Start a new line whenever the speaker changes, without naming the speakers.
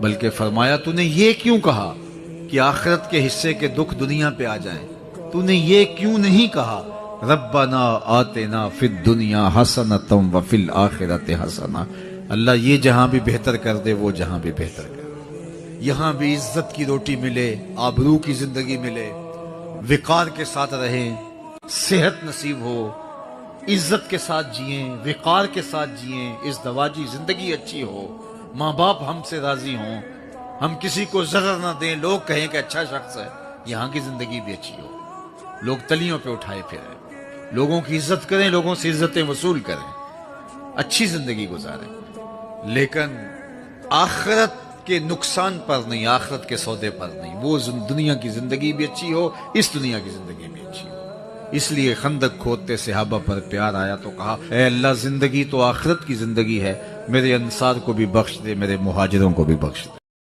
بلکہ فرمایا تو نے یہ کیوں کہا کہ آخرت کے حصے کے دکھ دنیا پہ آ جائیں؟ تو نے یہ کیوں نہیں کہا ربنا آتنا فی الدنیا حسنۃ وفی الآخرۃ حسنہ؟ اللہ یہ جہاں بھی بہتر کر دے، وہ جہاں بھی بہتر کر دے، یہاں بھی عزت کی روٹی ملے، آبرو کی زندگی ملے، وقار کے ساتھ رہیں، صحت نصیب ہو، عزت کے ساتھ جئیں، وقار کے ساتھ جئیں، ازدواجی زندگی اچھی ہو، ماں باپ ہم سے راضی ہوں، ہم کسی کو ضرر نہ دیں، لوگ کہیں کہ اچھا شخص ہے، یہاں کی زندگی بھی اچھی ہو، لوگ تلیوں پہ اٹھائے پھریں، لوگوں کی عزت کریں، لوگوں سے عزتیں وصول کریں، اچھی زندگی گزاریں، لیکن آخرت کے نقصان پر نہیں، آخرت کے سودے پر نہیں، وہ دنیا کی زندگی بھی اچھی ہو، اس دنیا کی زندگی بھی اچھی ہو۔ اس لیے خندق کھودتے صحابہ پر پیار آیا تو کہا اے اللہ زندگی تو آخرت کی زندگی ہے، میرے انصار کو بھی بخش دے، میرے مہاجروں کو بھی بخش دے۔